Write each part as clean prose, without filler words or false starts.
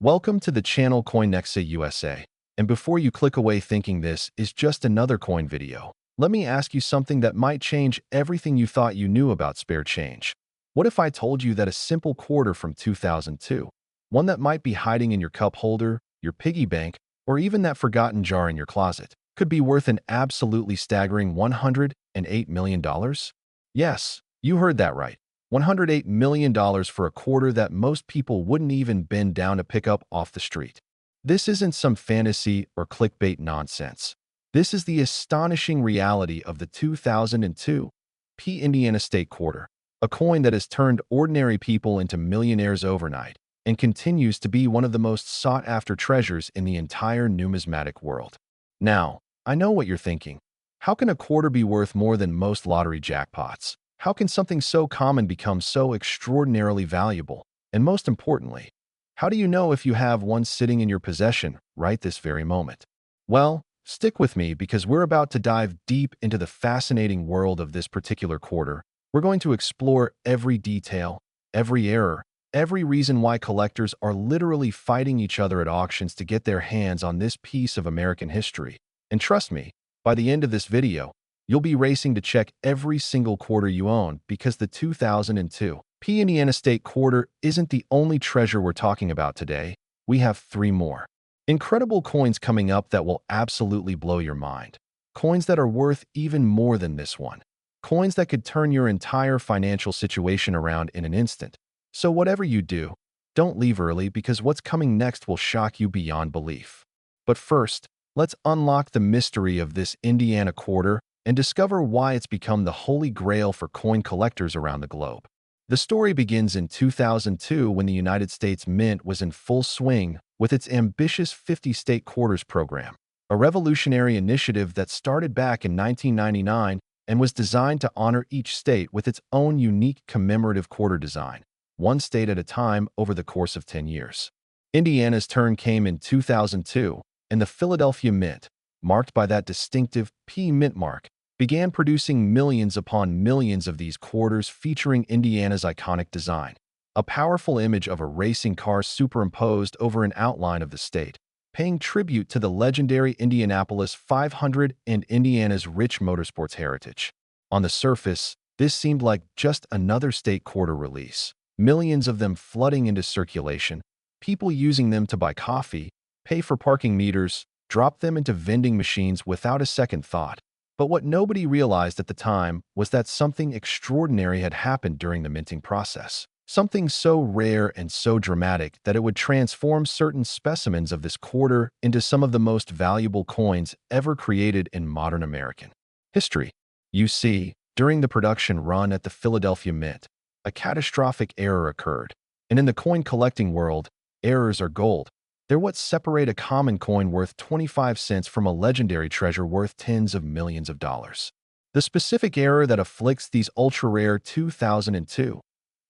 Welcome to the channel CoinNexa USA. And before you click away thinking this is just another coin video, let me ask you something that might change everything you thought you knew about spare change. What if I told you that a simple quarter from 2002, one that might be hiding in your cup holder, your piggy bank, or even that forgotten jar in your closet, could be worth an absolutely staggering $108 million? Yes, you heard that right. $108 million for a quarter that most people wouldn't even bend down to pick up off the street. This isn't some fantasy or clickbait nonsense. This is the astonishing reality of the 2002 Indiana State Quarter, a coin that has turned ordinary people into millionaires overnight and continues to be one of the most sought-after treasures in the entire numismatic world. Now, I know what you're thinking. How can a quarter be worth more than most lottery jackpots? How can something so common become so extraordinarily valuable? And most importantly, how do you know if you have one sitting in your possession right this very moment? Well, stick with me because we're about to dive deep into the fascinating world of this particular quarter. We're going to explore every detail, every error, every reason why collectors are literally fighting each other at auctions to get their hands on this piece of American history. And trust me, by the end of this video, you'll be racing to check every single quarter you own because the 2002 Indiana State Quarter isn't the only treasure we're talking about today. We have three more incredible coins coming up that will absolutely blow your mind. Coins that are worth even more than this one. Coins that could turn your entire financial situation around in an instant. So whatever you do, don't leave early because what's coming next will shock you beyond belief. But first, let's unlock the mystery of this Indiana quarter and discover why it's become the holy grail for coin collectors around the globe. The story begins in 2002 when the United States Mint was in full swing with its ambitious 50-state quarters program, a revolutionary initiative that started back in 1999 and was designed to honor each state with its own unique commemorative quarter design, one state at a time over the course of 10 years. Indiana's turn came in 2002, and the Philadelphia Mint, marked by that distinctive P mint mark, began producing millions upon millions of these quarters featuring Indiana's iconic design, a powerful image of a racing car superimposed over an outline of the state, paying tribute to the legendary Indianapolis 500 and Indiana's rich motorsports heritage. On the surface, this seemed like just another state quarter release, millions of them flooding into circulation, people using them to buy coffee, pay for parking meters, drop them into vending machines without a second thought. But what nobody realized at the time was that something extraordinary had happened during the minting process. Something so rare and so dramatic that it would transform certain specimens of this quarter into some of the most valuable coins ever created in modern American history. You see, during the production run at the Philadelphia Mint, a catastrophic error occurred. And in the coin collecting world, errors are gold. They're what separate a common coin worth 25 cents from a legendary treasure worth tens of millions of dollars. The specific error that afflicts these ultra-rare 2002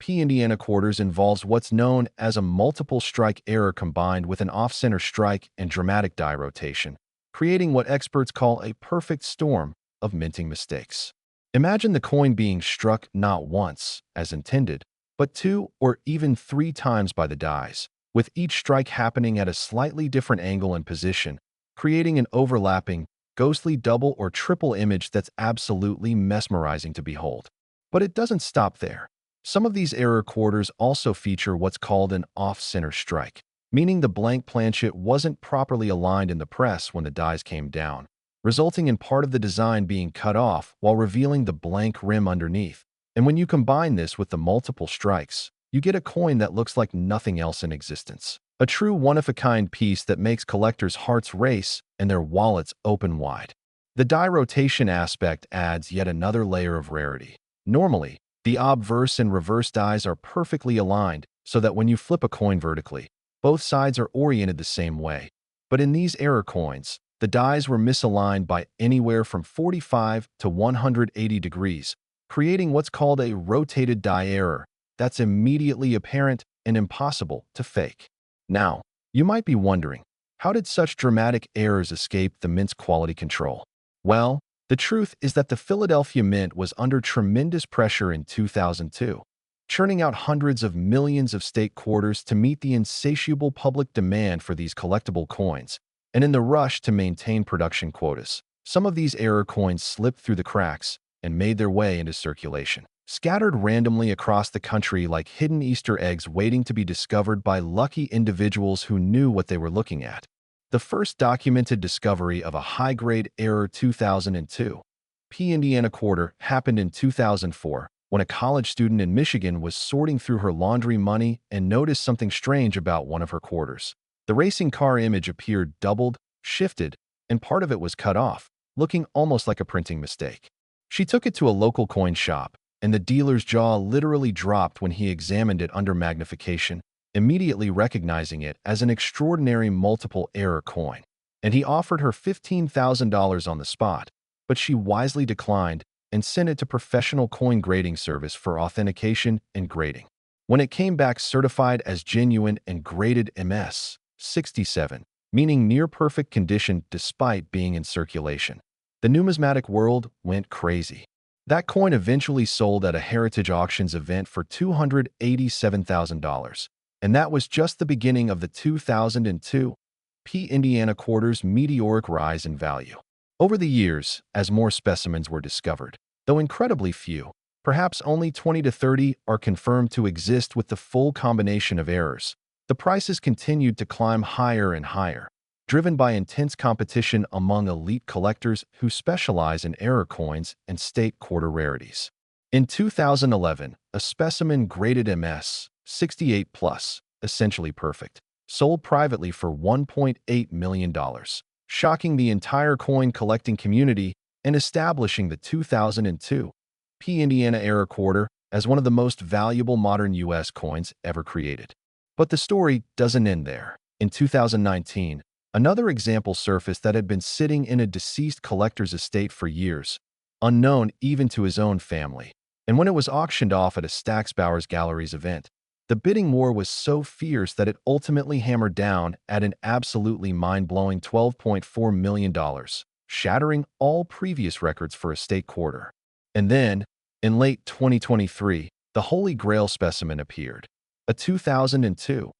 Indiana quarters involves what's known as a multiple strike error combined with an off-center strike and dramatic die rotation, creating what experts call a perfect storm of minting mistakes. Imagine the coin being struck not once, as intended, but two or even three times by the dies, with each strike happening at a slightly different angle and position, creating an overlapping, ghostly double or triple image that's absolutely mesmerizing to behold. But it doesn't stop there. Some of these error quarters also feature what's called an off-center strike, meaning the blank planchet wasn't properly aligned in the press when the dies came down, resulting in part of the design being cut off while revealing the blank rim underneath. And when you combine this with the multiple strikes, you get a coin that looks like nothing else in existence. A true one-of-a-kind piece that makes collectors' hearts race and their wallets open wide. The die rotation aspect adds yet another layer of rarity. Normally, the obverse and reverse dies are perfectly aligned so that when you flip a coin vertically, both sides are oriented the same way. But in these error coins, the dies were misaligned by anywhere from 45 to 180 degrees, creating what's called a rotated die error that's immediately apparent and impossible to fake. Now, you might be wondering, how did such dramatic errors escape the Mint's quality control? Well, the truth is that the Philadelphia Mint was under tremendous pressure in 2002. churning out hundreds of millions of state quarters to meet the insatiable public demand for these collectible coins. And in the rush to maintain production quotas, some of these error coins slipped through the cracks and made their way into circulation, scattered randomly across the country like hidden Easter eggs waiting to be discovered by lucky individuals who knew what they were looking at. The first documented discovery of a high-grade error 2002 P Indiana quarter happened in 2004 when a college student in Michigan was sorting through her laundry money and noticed something strange about one of her quarters. The racing car image appeared doubled, shifted, and part of it was cut off, looking almost like a printing mistake. She took it to a local coin shop, and the dealer's jaw literally dropped when he examined it under magnification, immediately recognizing it as an extraordinary multiple error coin. And he offered her $15,000 on the spot, but she wisely declined and sent it to professional coin grading service for authentication and grading. When it came back certified as genuine and graded MS 67, meaning near perfect condition despite being in circulation, the numismatic world went crazy. That coin eventually sold at a Heritage Auctions event for $287,000, and that was just the beginning of the 2002 P Indiana quarter's meteoric rise in value. Over the years, as more specimens were discovered, though incredibly few, perhaps only 20 to 30 are confirmed to exist with the full combination of errors, the prices continued to climb higher and higher, driven by intense competition among elite collectors who specialize in error coins and state quarter rarities. In 2011, a specimen graded MS 68 plus, essentially perfect, sold privately for $1.8 million, shocking the entire coin collecting community and establishing the 2002 P Indiana error quarter as one of the most valuable modern U.S. coins ever created. But the story doesn't end there. In 2019, another example surfaced that had been sitting in a deceased collector's estate for years, unknown even to his own family. And when it was auctioned off at a Stack's Bowers Galleries event, the bidding war was so fierce that it ultimately hammered down at an absolutely mind-blowing $12.4 million, shattering all previous records for a state quarter. And then, in late 2023, the Holy Grail specimen appeared, a 2002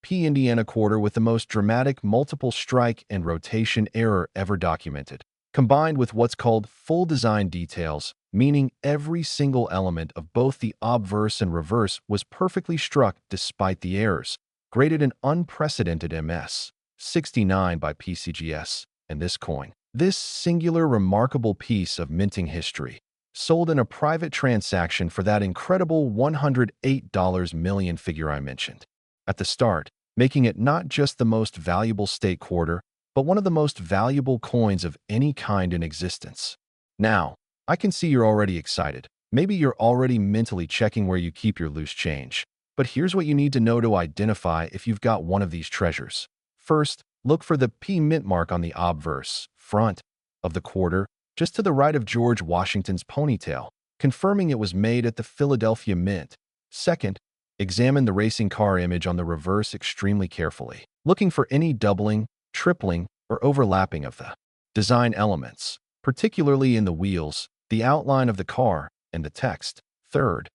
P Indiana quarter with the most dramatic multiple strike and rotation error ever documented, combined with what's called full design details, meaning every single element of both the obverse and reverse was perfectly struck despite the errors, graded an unprecedented MS 69 by PCGS, and this coin, this singular remarkable piece of minting history, sold in a private transaction for that incredible $108 million figure I mentioned at the start, making it not just the most valuable state quarter, but one of the most valuable coins of any kind in existence. Now, I can see you're already excited. Maybe you're already mentally checking where you keep your loose change. But here's what you need to know to identify if you've got one of these treasures. First, look for the P mint mark on the obverse, front, of the quarter, just to the right of George Washington's ponytail, confirming it was made at the Philadelphia Mint. Second, examine the racing car image on the reverse extremely carefully, looking for any doubling, tripling, or overlapping of the design elements, particularly in the wheels, the outline of the car, and the text. Third,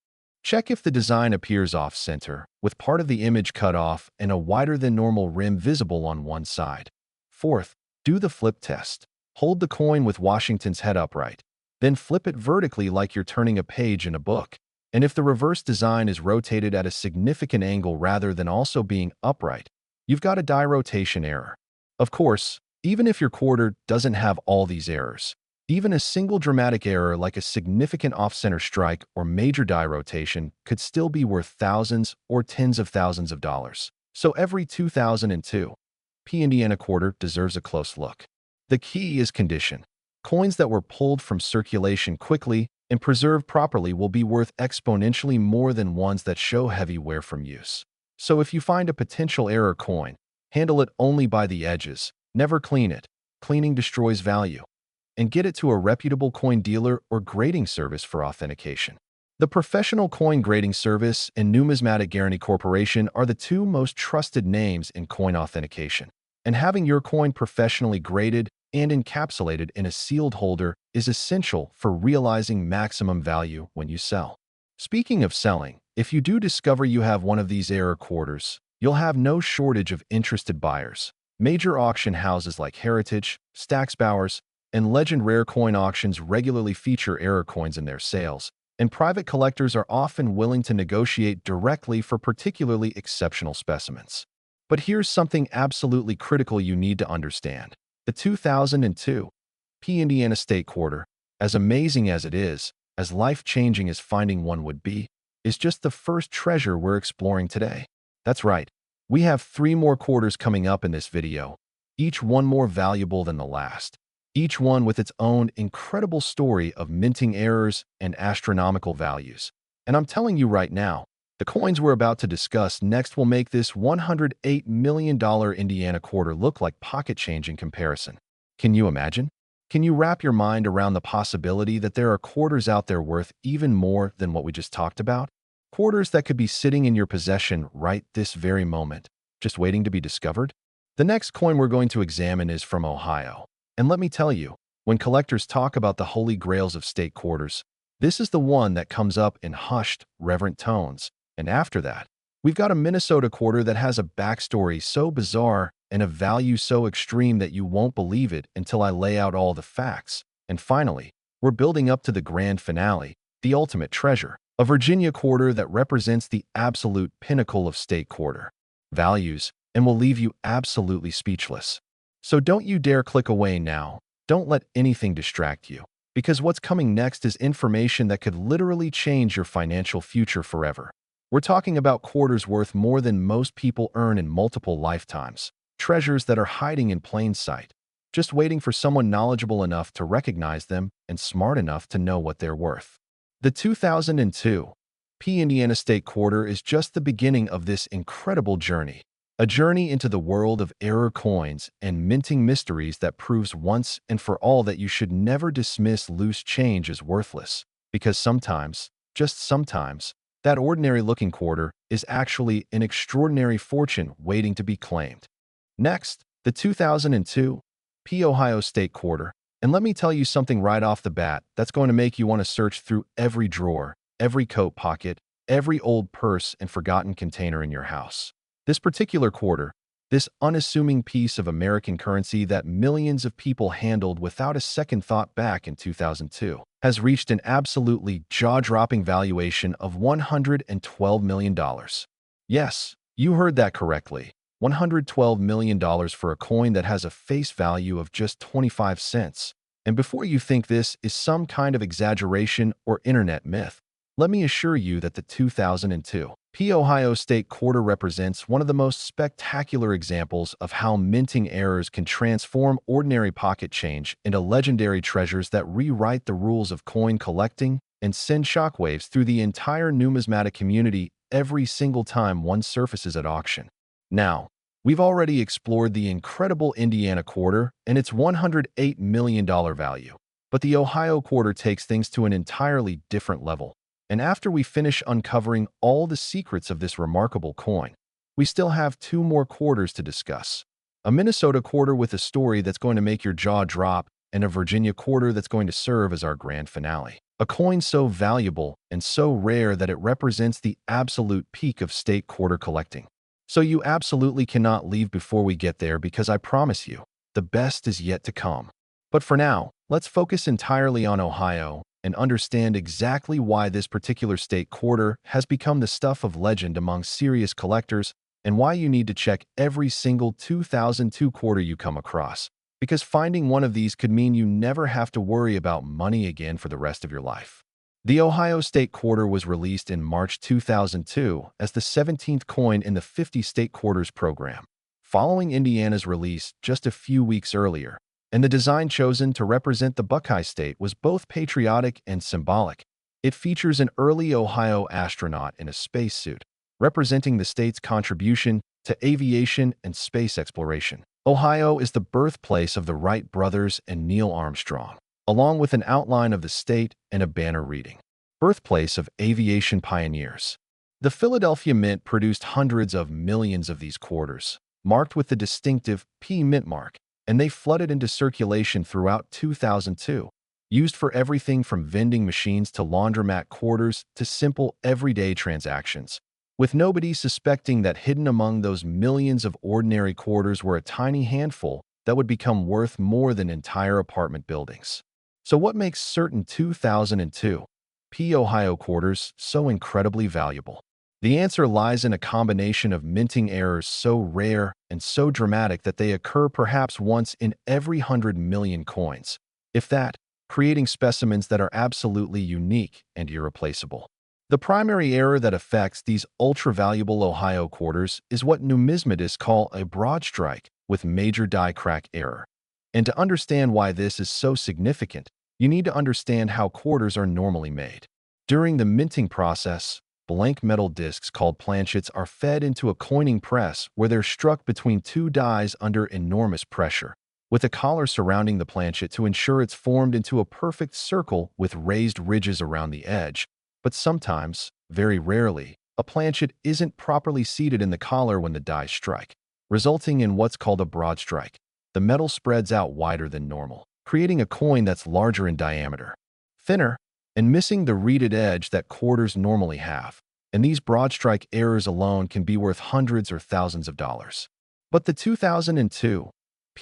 check if the design appears off-center, with part of the image cut off and a wider than normal rim visible on one side. Fourth, do the flip test. Hold the coin with Washington's head upright, then flip it vertically like you're turning a page in a book. And if the reverse design is rotated at a significant angle rather than also being upright, you've got a die rotation error. Of course, even if your quarter doesn't have all these errors, even a single dramatic error like a significant off-center strike or major die rotation could still be worth thousands or tens of thousands of dollars. So every 2002 P Indiana quarter deserves a close look. The key is condition. Coins that were pulled from circulation quickly and preserved properly will be worth exponentially more than ones that show heavy wear from use. So if you find a potential error coin, handle it only by the edges. Never clean it. Cleaning destroys value. And get it to a reputable coin dealer or grading service for authentication. The Professional Coin Grading Service and Numismatic Guarantee Corporation are the two most trusted names in coin authentication. And having your coin professionally graded and encapsulated in a sealed holder is essential for realizing maximum value when you sell. Speaking of selling, if you do discover you have one of these error quarters, you'll have no shortage of interested buyers. Major auction houses like Heritage, Stack's Bowers, and Legend Rare Coin Auctions regularly feature error coins in their sales, and private collectors are often willing to negotiate directly for particularly exceptional specimens. But here's something absolutely critical you need to understand. The 2002 Indiana State Quarter, as amazing as it is, as life-changing as finding one would be, is just the first treasure we're exploring today. That's right, we have 3 more quarters coming up in this video, each one more valuable than the last, each one with its own incredible story of minting errors and astronomical values. And I'm telling you right now, the coins we're about to discuss next will make this $108 million Indiana quarter look like pocket change in comparison. Can you imagine? Can you wrap your mind around the possibility that there are quarters out there worth even more than what we just talked about? Quarters that could be sitting in your possession right this very moment, just waiting to be discovered? The next coin we're going to examine is from Ohio. And let me tell you, when collectors talk about the holy grails of state quarters, this is the one that comes up in hushed, reverent tones. And after that, we've got a Minnesota quarter that has a backstory so bizarre and a value so extreme that you won't believe it until I lay out all the facts. And finally, we're building up to the grand finale, the ultimate treasure, a Virginia quarter that represents the absolute pinnacle of state quarter values and will leave you absolutely speechless. So don't you dare click away now. Don't let anything distract you, because what's coming next is information that could literally change your financial future forever. We're talking about quarters worth more than most people earn in multiple lifetimes. Treasures that are hiding in plain sight, just waiting for someone knowledgeable enough to recognize them and smart enough to know what they're worth. The 2002 Indiana State Quarter is just the beginning of this incredible journey, a journey into the world of error coins and minting mysteries that proves once and for all that you should never dismiss loose change as worthless, because sometimes, just sometimes, that ordinary-looking quarter is actually an extraordinary fortune waiting to be claimed. Next, the 2002 Ohio State Quarter. And let me tell you something right off the bat that's going to make you want to search through every drawer, every coat pocket, every old purse and forgotten container in your house. This particular quarter, this unassuming piece of American currency that millions of people handled without a second thought back in 2002, has reached an absolutely jaw-dropping valuation of $112 million. Yes, you heard that correctly. $112 million for a coin that has a face value of just 25 cents. And before you think this is some kind of exaggeration or internet myth, let me assure you that the 2002 Ohio State Quarter represents one of the most spectacular examples of how minting errors can transform ordinary pocket change into legendary treasures that rewrite the rules of coin collecting and send shockwaves through the entire numismatic community every single time one surfaces at auction. Now, we've already explored the incredible Indiana quarter and its $108 million value, but the Ohio quarter takes things to an entirely different level. And after we finish uncovering all the secrets of this remarkable coin, we still have 2 more quarters to discuss. A Minnesota quarter with a story that's going to make your jaw drop, and a Virginia quarter that's going to serve as our grand finale. A coin so valuable and so rare that it represents the absolute peak of state quarter collecting. So you absolutely cannot leave before we get there, because I promise you, the best is yet to come. But for now, let's focus entirely on Ohio and understand exactly why this particular state quarter has become the stuff of legend among serious collectors, and why you need to check every single 2002 quarter you come across, because finding one of these could mean you never have to worry about money again for the rest of your life. The Ohio State Quarter was released in March 2002 as the 17th coin in the 50 State Quarters program, following Indiana's release just a few weeks earlier. And the design chosen to represent the Buckeye State was both patriotic and symbolic. It features an early Ohio astronaut in a spacesuit, representing the state's contribution to aviation and space exploration. Ohio is the birthplace of the Wright brothers and Neil Armstrong, along with an outline of the state and a banner reading, "Birthplace of Aviation Pioneers." The Philadelphia Mint produced hundreds of millions of these quarters, marked with the distinctive P mint mark, and they flooded into circulation throughout 2002. used for everything from vending machines to laundromat quarters to simple everyday transactions, with nobody suspecting that hidden among those millions of ordinary quarters were a tiny handful that would become worth more than entire apartment buildings. So what makes certain 2002 Ohio quarters so incredibly valuable? The answer lies in a combination of minting errors so rare and so dramatic that they occur perhaps once in every 100 million coins, if that, creating specimens that are absolutely unique and irreplaceable. The primary error that affects these ultra-valuable Ohio quarters is what numismatists call a broad strike with major die crack error. And to understand why this is so significant, you need to understand how quarters are normally made. During the minting process, blank metal discs called planchets are fed into a coining press where they're struck between two dies under enormous pressure, with a collar surrounding the planchet to ensure it's formed into a perfect circle with raised ridges around the edge. But sometimes, very rarely, a planchet isn't properly seated in the collar when the dies strike, resulting in what's called a broad strike. The metal spreads out wider than normal, creating a coin that's larger in diameter, thinner, and missing the reeded edge that quarters normally have. And these broad strike errors alone can be worth hundreds or thousands of dollars. But the 2002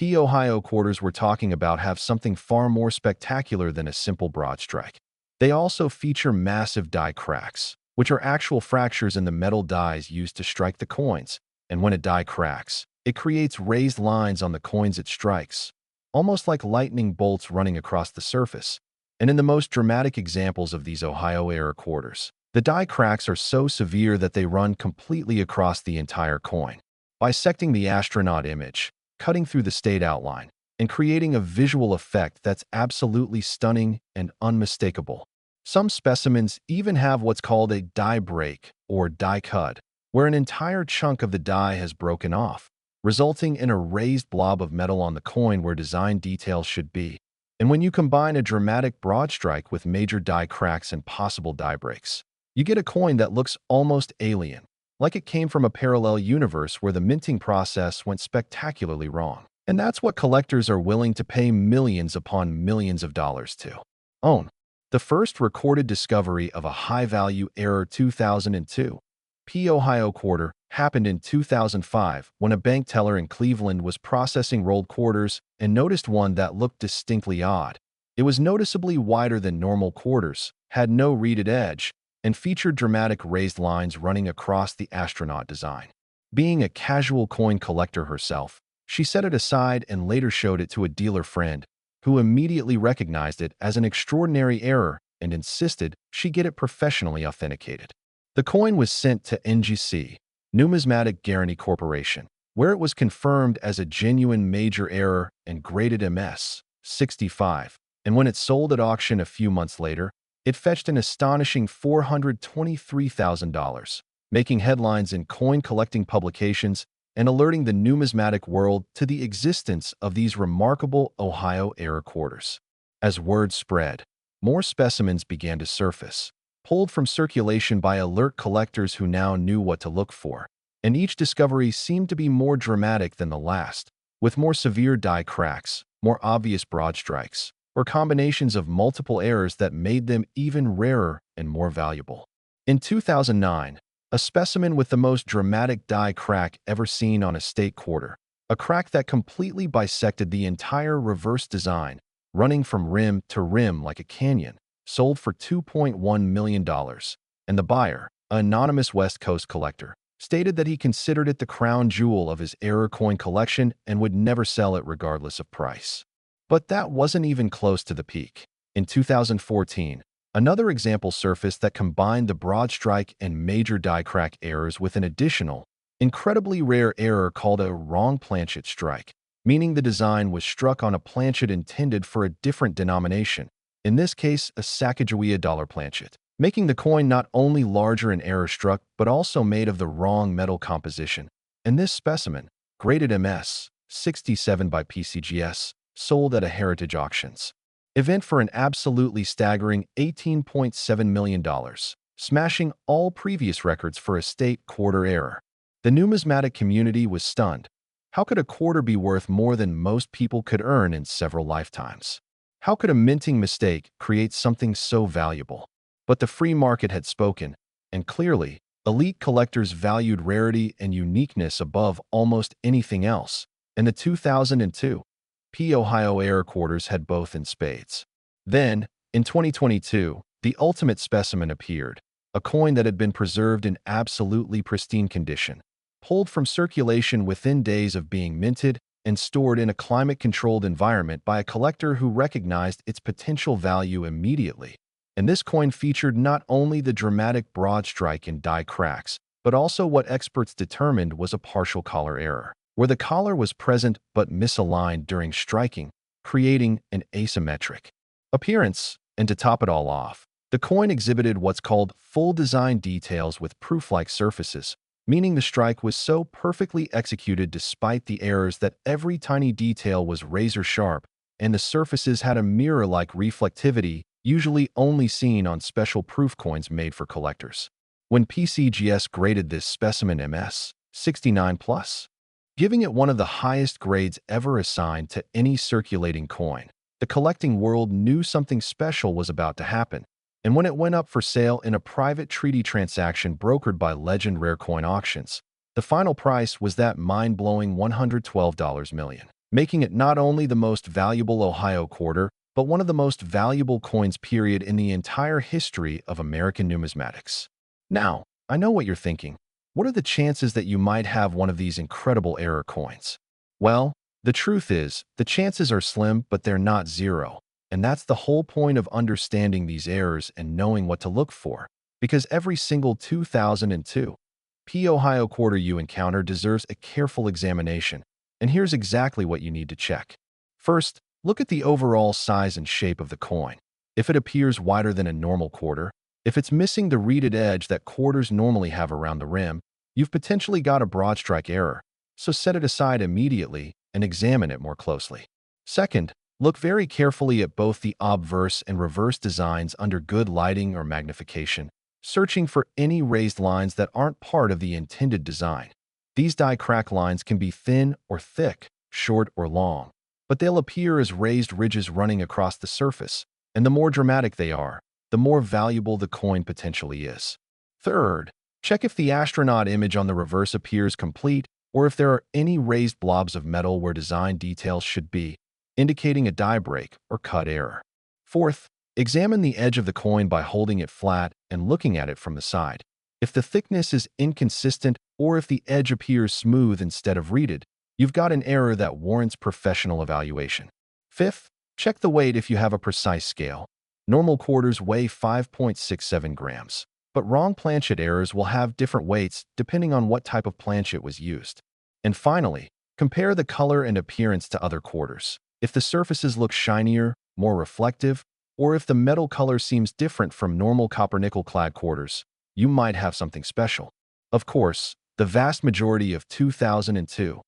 Ohio quarters we're talking about have something far more spectacular than a simple broad strike. They also feature massive die cracks, which are actual fractures in the metal dies used to strike the coins. And when a die cracks, it creates raised lines on the coins it strikes, almost like lightning bolts running across the surface. And in the most dramatic examples of these Ohio-era quarters, the die cracks are so severe that they run completely across the entire coin, bisecting the astronaut image, cutting through the state outline, and creating a visual effect that's absolutely stunning and unmistakable. Some specimens even have what's called a die break or die cut, where an entire chunk of the die has broken off, resulting in a raised blob of metal on the coin where design details should be. And when you combine a dramatic broad strike with major die cracks and possible die breaks, you get a coin that looks almost alien, like it came from a parallel universe where the minting process went spectacularly wrong. And that's what collectors are willing to pay millions upon millions of dollars to own. The first recorded discovery of a high-value error 2002 Ohio quarter happened in 2005 when a bank teller in Cleveland was processing rolled quarters and noticed one that looked distinctly odd. It was noticeably wider than normal quarters, had no reeded edge, and featured dramatic raised lines running across the astronaut design. Being a casual coin collector herself, she set it aside and later showed it to a dealer friend, who immediately recognized it as an extraordinary error and insisted she get it professionally authenticated. The coin was sent to NGC, Numismatic Guarantee Corporation, where it was confirmed as a genuine major error and graded MS 65, and when it sold at auction a few months later, it fetched an astonishing $423,000, making headlines in coin collecting publications and alerting the numismatic world to the existence of these remarkable Ohio-era quarters. As word spread, more specimens began to surface, pulled from circulation by alert collectors who now knew what to look for, and each discovery seemed to be more dramatic than the last, with more severe die cracks, more obvious broad strikes, or combinations of multiple errors that made them even rarer and more valuable. In 2009, a specimen with the most dramatic die crack ever seen on a state quarter, a crack that completely bisected the entire reverse design, running from rim to rim like a canyon, sold for $2.1 million, and the buyer, an anonymous West Coast collector, stated that he considered it the crown jewel of his error coin collection and would never sell it regardless of price. But that wasn't even close to the peak. In 2014, another example surfaced that combined the broad strike and major die crack errors with an additional, incredibly rare error called a wrong planchet strike, meaning the design was struck on a planchet intended for a different denomination, in this case a Sacagawea dollar planchet, making the coin not only larger in error struck but also made of the wrong metal composition. And this specimen, graded MS 67 by PCGS, sold at a heritage auctions event for an absolutely staggering $18.7 million, smashing all previous records for a state quarter error. The numismatic community was stunned. How could a quarter be worth more than most people could earn in several lifetimes? How could a minting mistake create something so valuable? But the free market had spoken, and clearly, elite collectors valued rarity and uniqueness above almost anything else. And the 2002 Ohio error quarters had both in spades. Then, in 2022, the ultimate specimen appeared, a coin that had been preserved in absolutely pristine condition, pulled from circulation within days of being minted, and stored in a climate-controlled environment by a collector who recognized its potential value immediately. And this coin featured not only the dramatic broad strike and die cracks, but also what experts determined was a partial collar error, where the collar was present but misaligned during striking, creating an asymmetric appearance. And to top it all off, the coin exhibited what's called full design details with proof-like surfaces, meaning the strike was so perfectly executed despite the errors that every tiny detail was razor-sharp, and the surfaces had a mirror-like reflectivity usually only seen on special proof coins made for collectors. When PCGS graded this specimen MS 69+, giving it one of the highest grades ever assigned to any circulating coin, the collecting world knew something special was about to happen. And when it went up for sale in a private treaty transaction brokered by Legend Rare Coin Auctions, the final price was that mind-blowing $112 million, making it not only the most valuable Ohio quarter, but one of the most valuable coins period in the entire history of American numismatics. Now, I know what you're thinking. What are the chances that you might have one of these incredible error coins? Well, the truth is, the chances are slim, but they're not zero. And that's the whole point of understanding these errors and knowing what to look for, because every single 2002 Ohio quarter you encounter deserves a careful examination. And here's exactly what you need to check. First, look at the overall size and shape of the coin. If it appears wider than a normal quarter, if it's missing the reeded edge that quarters normally have around the rim, you've potentially got a broad strike error, so set it aside immediately and examine it more closely. Second, look very carefully at both the obverse and reverse designs under good lighting or magnification, searching for any raised lines that aren't part of the intended design. These die crack lines can be thin or thick, short or long, but they'll appear as raised ridges running across the surface, and the more dramatic they are, the more valuable the coin potentially is. Third, check if the astronaut image on the reverse appears complete or if there are any raised blobs of metal where design details should be, indicating a die break or cut error. Fourth, examine the edge of the coin by holding it flat and looking at it from the side. If the thickness is inconsistent or if the edge appears smooth instead of reeded, you've got an error that warrants professional evaluation. Fifth, check the weight if you have a precise scale. Normal quarters weigh 5.67 grams, but wrong planchet errors will have different weights depending on what type of planchet was used. And finally, compare the color and appearance to other quarters. If the surfaces look shinier, more reflective, or if the metal color seems different from normal copper-nickel-clad quarters, you might have something special. Of course, the vast majority of 2002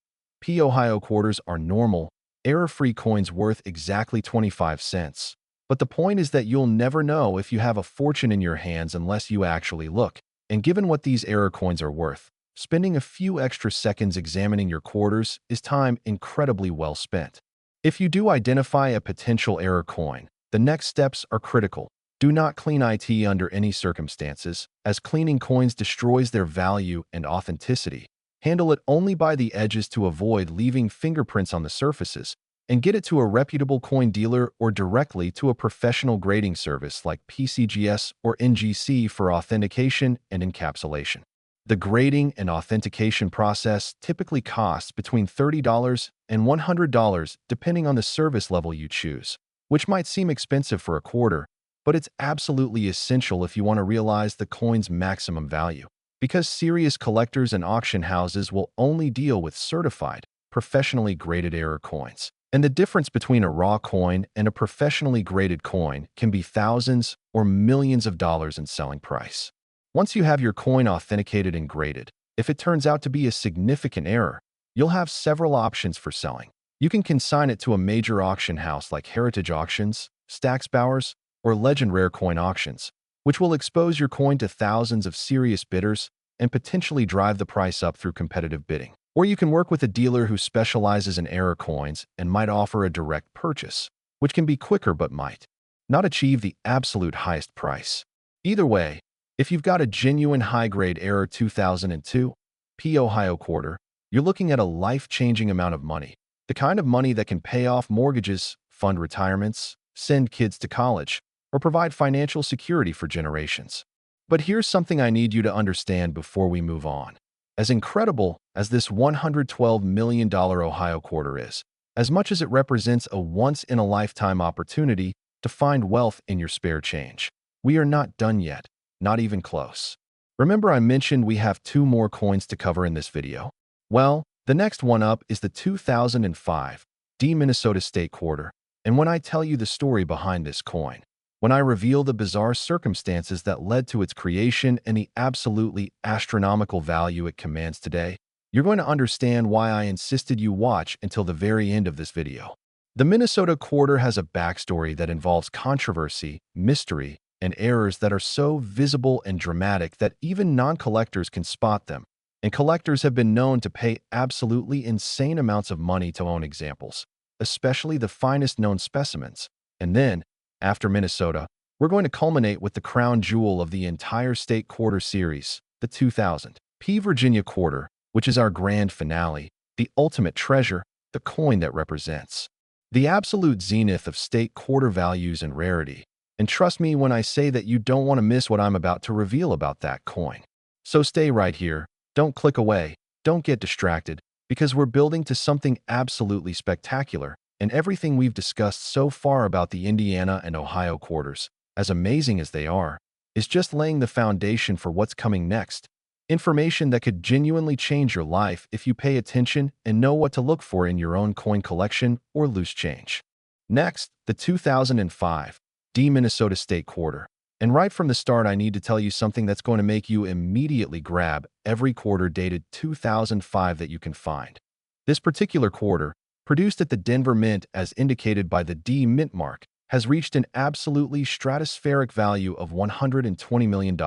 Ohio quarters are normal, error-free coins worth exactly 25 cents. But the point is that you'll never know if you have a fortune in your hands unless you actually look. And given what these error coins are worth, spending a few extra seconds examining your quarters is time incredibly well spent. If you do identify a potential error coin, the next steps are critical. Do not clean it under any circumstances, as cleaning coins destroys their value and authenticity. Handle it only by the edges to avoid leaving fingerprints on the surfaces, and get it to a reputable coin dealer or directly to a professional grading service like PCGS or NGC for authentication and encapsulation. The grading and authentication process typically costs between $30 and $100 depending on the service level you choose, which might seem expensive for a quarter, but it's absolutely essential if you want to realize the coin's maximum value. Because serious collectors and auction houses will only deal with certified, professionally graded error coins. And the difference between a raw coin and a professionally graded coin can be thousands or millions of dollars in selling price. Once you have your coin authenticated and graded, if it turns out to be a significant error, you'll have several options for selling. You can consign it to a major auction house like Heritage Auctions, Stack's Bowers, or Legend Rare Coin Auctions, which will expose your coin to thousands of serious bidders and potentially drive the price up through competitive bidding. Or you can work with a dealer who specializes in error coins and might offer a direct purchase. which can be quicker but might not achieve the absolute highest price. Either way, if you've got a genuine high-grade error 2002 P Ohio quarter, you're looking at a life-changing amount of money. The kind of money that can pay off mortgages, fund retirements, send kids to college, or provide financial security for generations. But here's something I need you to understand before we move on. As incredible as this $112 million Ohio quarter is, as much as it represents a once-in-a-lifetime opportunity to find wealth in your spare change, we are not done yet, not even close. Remember I mentioned we have 2 more coins to cover in this video? Well, the next one up is the 2005 Minnesota State Quarter, and when I tell you the story behind this coin, when I reveal the bizarre circumstances that led to its creation and the absolutely astronomical value it commands today, you're going to understand why I insisted you watch until the very end of this video. The Minnesota Quarter has a backstory that involves controversy, mystery, and errors that are so visible and dramatic that even non-collectors can spot them, and collectors have been known to pay absolutely insane amounts of money to own examples, especially the finest known specimens. And then, after Minnesota, we're going to culminate with the crown jewel of the entire state quarter series, the 2000 P Virginia Quarter, which is our grand finale, the ultimate treasure, the coin that represents the absolute zenith of state quarter values and rarity. And trust me when I say that you don't want to miss what I'm about to reveal about that coin. So stay right here, don't click away, don't get distracted, because we're building to something absolutely spectacular, and everything we've discussed so far about the Indiana and Ohio quarters, as amazing as they are, is just laying the foundation for what's coming next. Information that could genuinely change your life if you pay attention and know what to look for in your own coin collection or loose change. Next, the 2005 Minnesota State Quarter. And right from the start, I need to tell you something that's going to make you immediately grab every quarter dated 2005 that you can find. This particular quarter, produced at the Denver Mint as indicated by the D Mint mark, has reached an absolutely stratospheric value of $120 million,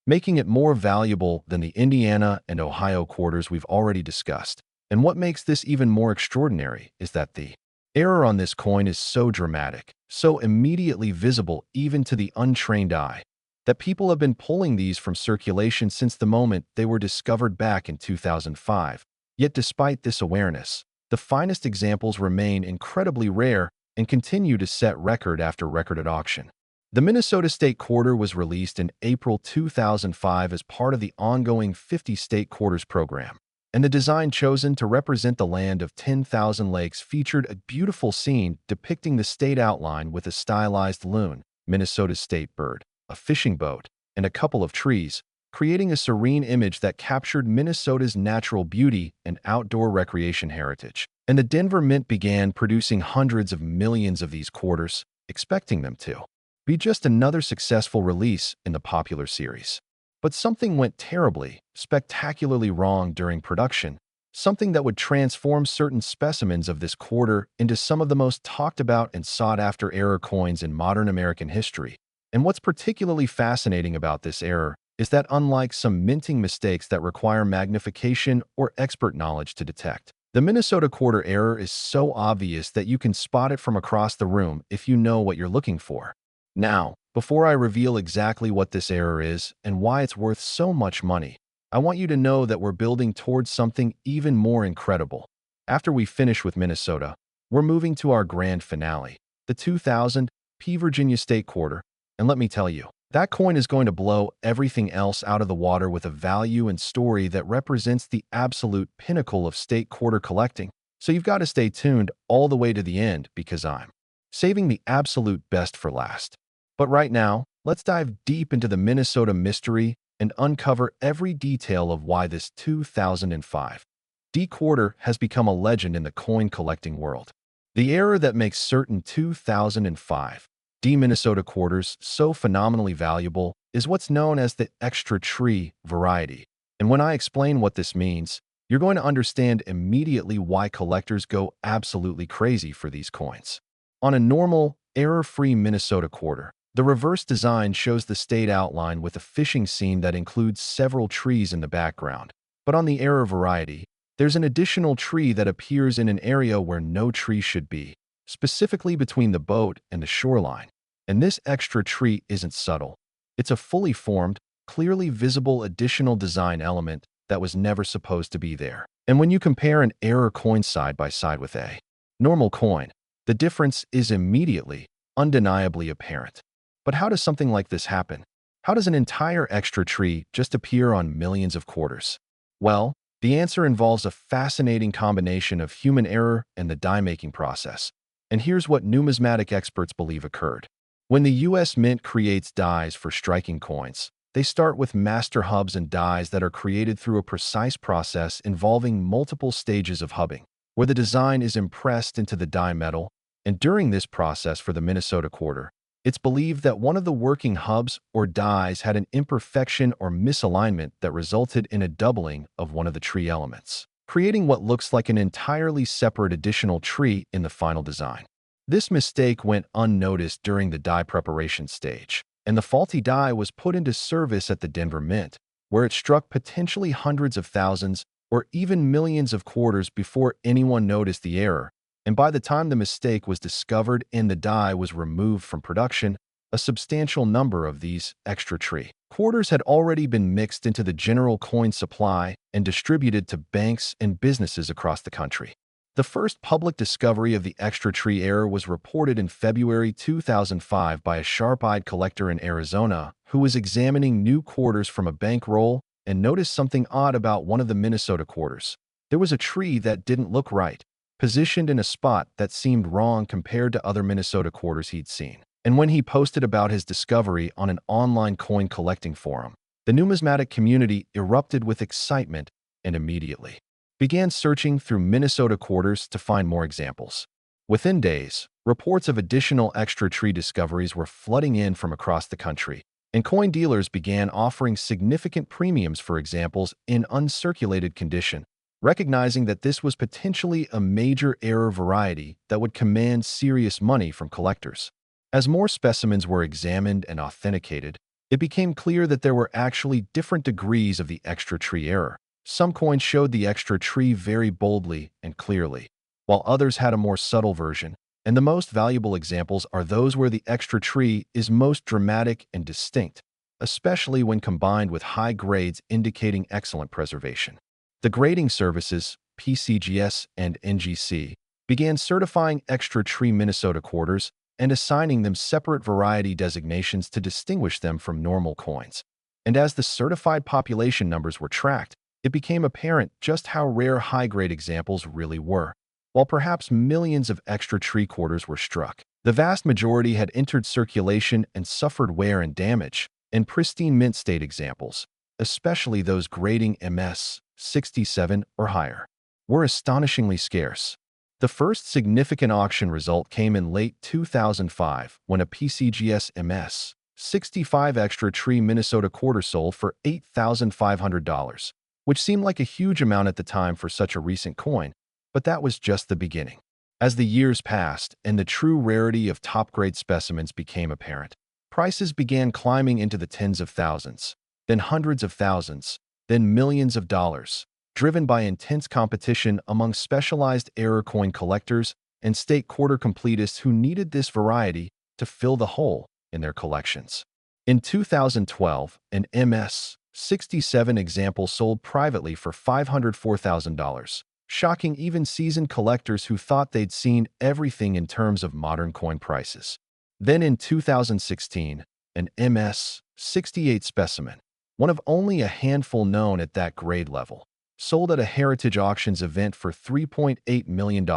making it more valuable than the Indiana and Ohio quarters we've already discussed. And what makes this even more extraordinary is that the error on this coin is so dramatic, so immediately visible even to the untrained eye, that people have been pulling these from circulation since the moment they were discovered back in 2005. Yet despite this awareness, the finest examples remain incredibly rare and continue to set record after record at auction. The Minnesota State Quarter was released in April 2005 as part of the ongoing 50 State Quarters program, and the design chosen to represent the land of 10,000 lakes featured a beautiful scene depicting the state outline with a stylized loon, Minnesota's state bird, a fishing boat, and a couple of trees, creating a serene image that captured Minnesota's natural beauty and outdoor recreation heritage. And the Denver Mint began producing hundreds of millions of these quarters, expecting them to be just another successful release in the popular series. But something went terribly, spectacularly wrong during production, something that would transform certain specimens of this quarter into some of the most talked about and sought-after error coins in modern American history. And what's particularly fascinating about this error is that unlike some minting mistakes that require magnification or expert knowledge to detect, the Minnesota quarter error is so obvious that you can spot it from across the room if you know what you're looking for. Now, before I reveal exactly what this error is and why it's worth so much money, I want you to know that we're building towards something even more incredible. After we finish with Minnesota, we're moving to our grand finale, the 2000 P Virginia State Quarter, and let me tell you, that coin is going to blow everything else out of the water with a value and story that represents the absolute pinnacle of state quarter collecting. So you've got to stay tuned all the way to the end because I'm saving the absolute best for last. But right now, let's dive deep into the Minnesota mystery and uncover every detail of why this 2005 D quarter has become a legend in the coin collecting world. The error that makes certain 2005 D Minnesota quarters so phenomenally valuable is what's known as the extra tree variety. And when I explain what this means, you're going to understand immediately why collectors go absolutely crazy for these coins. On a normal, error-free Minnesota quarter, the reverse design shows the state outline with a fishing scene that includes several trees in the background. But on the error variety, there's an additional tree that appears in an area where no tree should be. specifically between the boat and the shoreline. And this extra tree isn't subtle. It's a fully formed, clearly visible additional design element that was never supposed to be there. And when you compare an error coin side by side with a normal coin, the difference is immediately, undeniably apparent. But how does something like this happen? How does an entire extra tree just appear on millions of quarters? Well, the answer involves a fascinating combination of human error and the die-making process. And here's what numismatic experts believe occurred. When the U.S. Mint creates dies for striking coins, they start with master hubs and dies that are created through a precise process involving multiple stages of hubbing, where the design is impressed into the die metal. And during this process for the Minnesota quarter, it's believed that one of the working hubs or dies had an imperfection or misalignment that resulted in a doubling of one of the tree elements, creating what looks like an entirely separate additional tree in the final design. This mistake went unnoticed during the die preparation stage, and the faulty die was put into service at the Denver Mint, where it struck potentially hundreds of thousands or even millions of quarters before anyone noticed the error. And by the time the mistake was discovered and the die was removed from production, a substantial number of these extra tree quarters had already been mixed into the general coin supply and distributed to banks and businesses across the country. The first public discovery of the extra tree error was reported in February 2005 by a sharp-eyed collector in Arizona who was examining new quarters from a bankroll and noticed something odd about one of the Minnesota quarters. There was a tree that didn't look right, positioned in a spot that seemed wrong compared to other Minnesota quarters he'd seen. And when he posted about his discovery on an online coin collecting forum, the numismatic community erupted with excitement and immediately began searching through Minnesota quarters to find more examples. Within days, reports of additional extra tree discoveries were flooding in from across the country, and coin dealers began offering significant premiums for examples in uncirculated condition, recognizing that this was potentially a major error variety that would command serious money from collectors. As more specimens were examined and authenticated, it became clear that there were actually different degrees of the extra tree error. Some coins showed the extra tree very boldly and clearly, while others had a more subtle version, and the most valuable examples are those where the extra tree is most dramatic and distinct, especially when combined with high grades indicating excellent preservation. The grading services, PCGS and NGC, began certifying extra tree Minnesota quarters and assigning them separate variety designations to distinguish them from normal coins. And as the certified population numbers were tracked, it became apparent just how rare high-grade examples really were. While perhaps millions of extra tree quarters were struck, the vast majority had entered circulation and suffered wear and damage, and pristine mint state examples, especially those grading MS 67 or higher, were astonishingly scarce. The first significant auction result came in late 2005 when a PCGS MS 65 extra tree Minnesota quarter sold for $8,500, which seemed like a huge amount at the time for such a recent coin, but that was just the beginning. As the years passed and the true rarity of top-grade specimens became apparent, prices began climbing into the tens of thousands, then hundreds of thousands, then millions of dollars, driven by intense competition among specialized error coin collectors and state quarter completists who needed this variety to fill the hole in their collections. In 2012, an MS 67 example sold privately for $504,000, shocking even seasoned collectors who thought they'd seen everything in terms of modern coin prices. Then in 2016, an MS 68 specimen, one of only a handful known at that grade level, sold at a Heritage Auctions event for $3.8 million,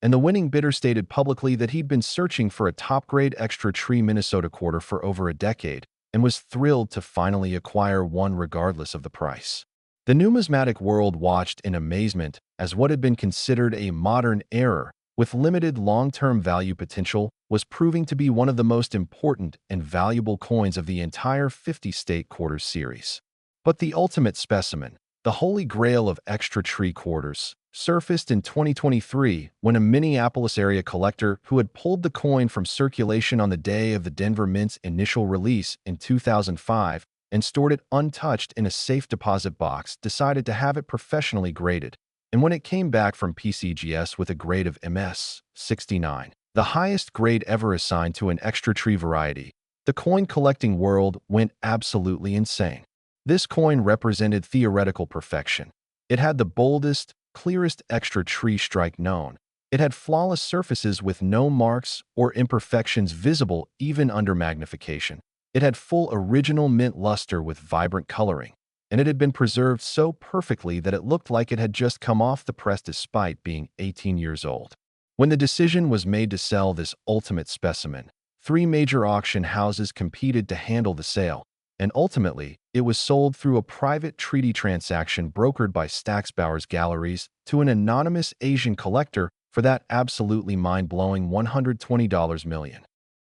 and the winning bidder stated publicly that he'd been searching for a top-grade extra tree Minnesota quarter for over a decade and was thrilled to finally acquire one regardless of the price. The numismatic world watched in amazement as what had been considered a modern error with limited long-term value potential was proving to be one of the most important and valuable coins of the entire 50-state quarters series. But the ultimate specimen, the holy grail of extra tree quarters, surfaced in 2023 when a Minneapolis area collector who had pulled the coin from circulation on the day of the Denver Mint's initial release in 2005 and stored it untouched in a safe deposit box decided to have it professionally graded. And when it came back from PCGS with a grade of MS-69, the highest grade ever assigned to an extra tree variety, the coin collecting world went absolutely insane. This coin represented theoretical perfection. It had the boldest, clearest extra tree strike known. It had flawless surfaces with no marks or imperfections visible even under magnification. It had full original mint luster with vibrant coloring, and it had been preserved so perfectly that it looked like it had just come off the press despite being 18 years old. When the decision was made to sell this ultimate specimen, 3 major auction houses competed to handle the sale, and ultimately, it was sold through a private treaty transaction brokered by Stacksbauer's Galleries to an anonymous Asian collector for that absolutely mind-blowing $120 million,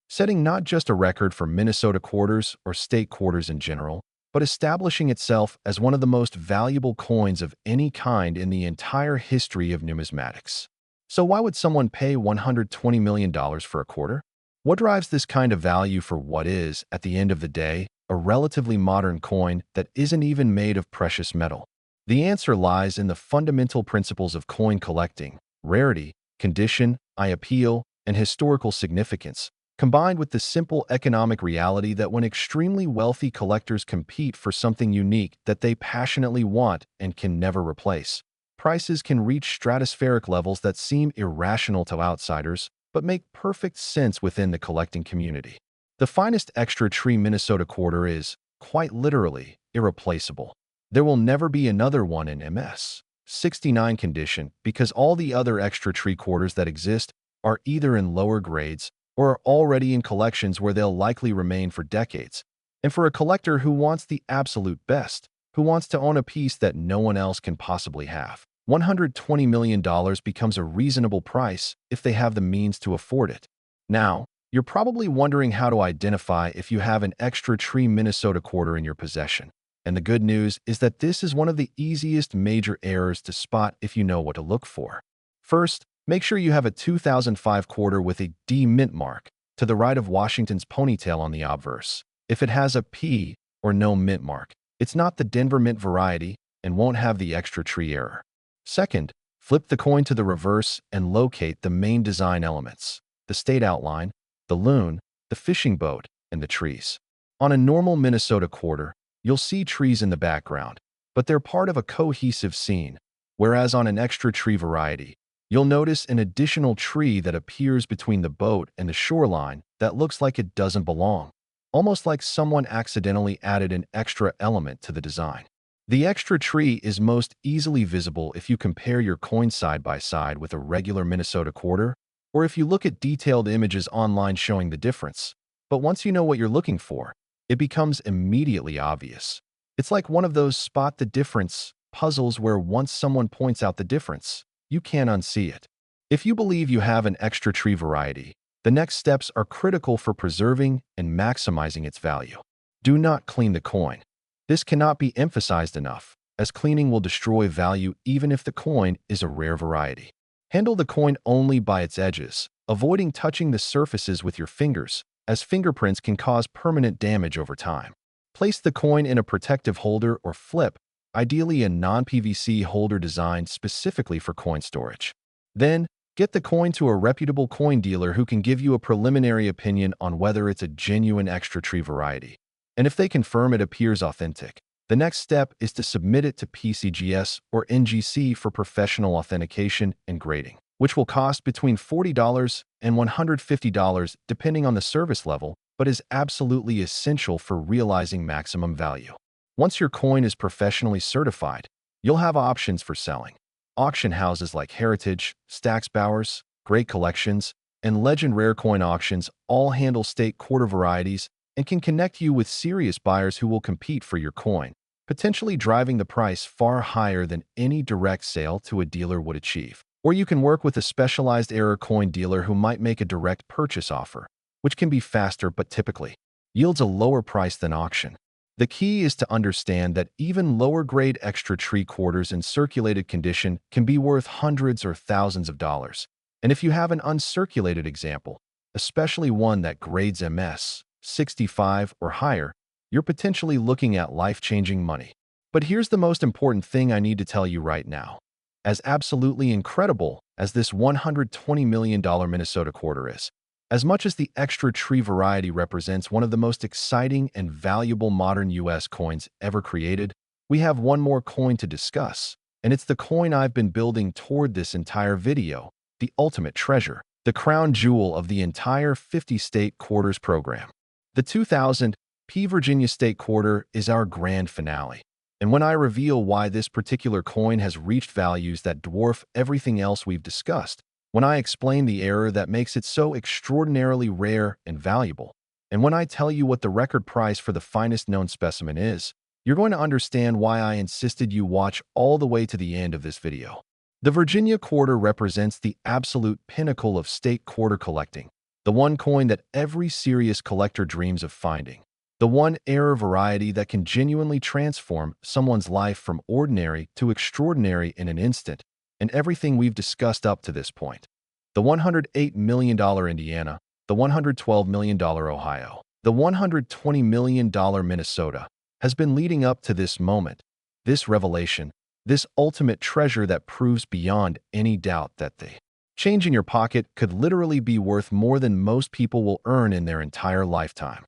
setting not just a record for Minnesota quarters or state quarters in general, but establishing itself as one of the most valuable coins of any kind in the entire history of numismatics. So why would someone pay $120 million for a quarter? What drives this kind of value for what is, at the end of the day, a relatively modern coin that isn't even made of precious metal? The answer lies in the fundamental principles of coin collecting: rarity, condition, eye appeal, and historical significance, combined with the simple economic reality that when extremely wealthy collectors compete for something unique that they passionately want and can never replace, prices can reach stratospheric levels that seem irrational to outsiders, but make perfect sense within the collecting community. The finest extra tree Minnesota quarter is, quite literally, irreplaceable. There will never be another one in MS-69 condition because all the other extra tree quarters that exist are either in lower grades or are already in collections where they'll likely remain for decades. And for a collector who wants the absolute best, who wants to own a piece that no one else can possibly have, $120 million becomes a reasonable price if they have the means to afford it. Now, you're probably wondering how to identify if you have an extra tree Minnesota quarter in your possession. And the good news is that this is one of the easiest major errors to spot if you know what to look for. First, make sure you have a 2005 quarter with a D mint mark to the right of Washington's ponytail on the obverse. If it has a P or no mint mark, it's not the Denver mint variety and won't have the extra tree error. Second, flip the coin to the reverse and locate the main design elements: the state outline, the loon, the fishing boat, and the trees. On a normal Minnesota quarter, you'll see trees in the background, but they're part of a cohesive scene, whereas on an extra tree variety, you'll notice an additional tree that appears between the boat and the shoreline that looks like it doesn't belong, almost like someone accidentally added an extra element to the design. The extra tree is most easily visible if you compare your coin side by side with a regular Minnesota quarter, or if you look at detailed images online showing the difference. But once you know what you're looking for, it becomes immediately obvious. It's like one of those spot the difference puzzles where once someone points out the difference, you can't unsee it. If you believe you have an extra tree variety, the next steps are critical for preserving and maximizing its value. Do not clean the coin. This cannot be emphasized enough, as cleaning will destroy value even if the coin is a rare variety. Handle the coin only by its edges, avoiding touching the surfaces with your fingers, as fingerprints can cause permanent damage over time. Place the coin in a protective holder or flip, ideally a non-PVC holder designed specifically for coin storage. Then, get the coin to a reputable coin dealer who can give you a preliminary opinion on whether it's a genuine extra tree variety. And if they confirm it appears authentic, the next step is to submit it to PCGS or NGC for professional authentication and grading, which will cost between $40 and $150 depending on the service level, but is absolutely essential for realizing maximum value. Once your coin is professionally certified, you'll have options for selling. Auction houses like Heritage, Stacksbauer's, Great Collections, and Legend Rare Coin Auctions all handle state quarter varieties and can connect you with serious buyers who will compete for your coin, potentially driving the price far higher than any direct sale to a dealer would achieve. Or you can work with a specialized error coin dealer who might make a direct purchase offer, which can be faster but typically yields a lower price than auction. The key is to understand that even lower-grade extra tree quarters in circulated condition can be worth hundreds or thousands of dollars. And if you have an uncirculated example, especially one that grades MS-65 or higher, you're potentially looking at life-changing money. But here's the most important thing I need to tell you right now. as absolutely incredible as this $120 million Minnesota quarter is. As much as the extra tree variety represents one of the most exciting and valuable modern U.S. coins ever created, we have one more coin to discuss, and it's the coin I've been building toward this entire video, the ultimate treasure, the crown jewel of the entire 50-state quarters program. The 2000 Virginia State Quarter is our grand finale. And when I reveal why this particular coin has reached values that dwarf everything else we've discussed, when I explain the error that makes it so extraordinarily rare and valuable, and when I tell you what the record price for the finest known specimen is, you're going to understand why I insisted you watch all the way to the end of this video. The Virginia quarter represents the absolute pinnacle of state quarter collecting, the one coin that every serious collector dreams of finding, the one error variety that can genuinely transform someone's life from ordinary to extraordinary in an instant, and everything we've discussed up to this point. The $108 million Indiana, the $112 million Ohio, the $120 million Minnesota has been leading up to this moment, this revelation, this ultimate treasure that proves beyond any doubt that the change in your pocket could literally be worth more than most people will earn in their entire lifetime.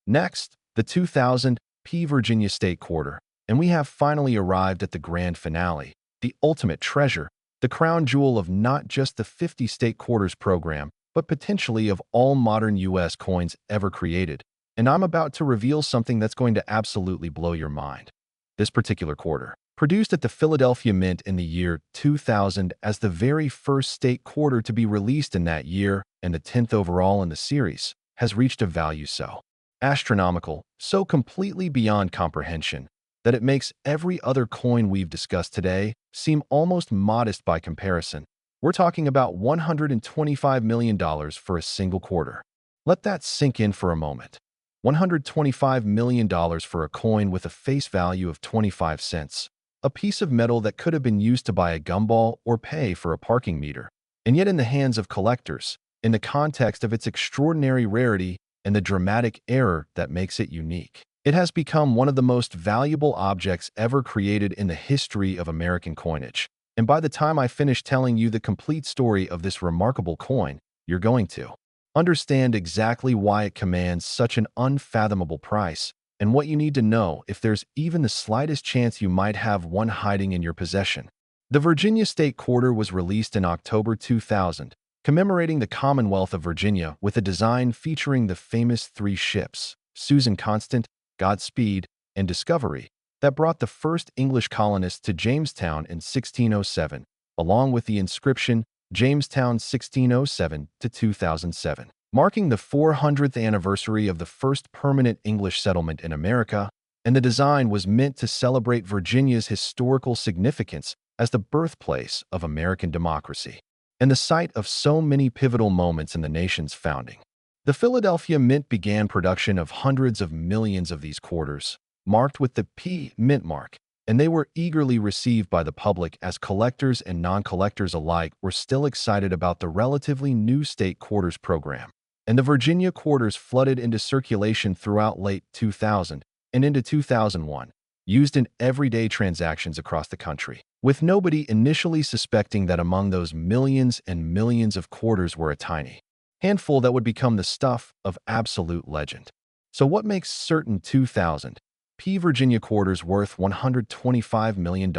Next, the 2000 Virginia State Quarter, and we have finally arrived at the grand finale, the ultimate treasure, the crown jewel of not just the 50-state quarters program, but potentially of all modern U.S. coins ever created. And I'm about to reveal something that's going to absolutely blow your mind. This particular quarter, produced at the Philadelphia Mint in the year 2000 as the very first state quarter to be released in that year and the 10th overall in the series, has reached a value so astronomical, so completely beyond comprehension, that it makes every other coin we've discussed today seem almost modest by comparison. We're talking about $125 million for a single quarter. Let that sink in for a moment. $125 million for a coin with a face value of 25 cents, a piece of metal that could have been used to buy a gumball or pay for a parking meter, and yet in the hands of collectors, in the context of its extraordinary rarity and the dramatic error that makes it unique. It has become one of the most valuable objects ever created in the history of American coinage. And by the time I finish telling you the complete story of this remarkable coin, you're going to understand exactly why it commands such an unfathomable price and what you need to know if there's even the slightest chance you might have one hiding in your possession. The Virginia State Quarter was released in October 2000, commemorating the Commonwealth of Virginia with a design featuring the famous three ships, Susan Constant, Godspeed, and Discovery, that brought the first English colonists to Jamestown in 1607, along with the inscription Jamestown 1607 to 2007, marking the 400th anniversary of the first permanent English settlement in America, and the design was meant to celebrate Virginia's historical significance as the birthplace of American democracy and the site of so many pivotal moments in the nation's founding. The Philadelphia Mint began production of hundreds of millions of these quarters, marked with the P mint mark, and they were eagerly received by the public as collectors and non-collectors alike were still excited about the relatively new state quarters program. And the Virginia quarters flooded into circulation throughout late 2000 and into 2001, used in everyday transactions across the country, with nobody initially suspecting that among those millions and millions of quarters were a tiny handful that would become the stuff of absolute legend. So what makes certain 2000 Virginia quarters worth $125 million?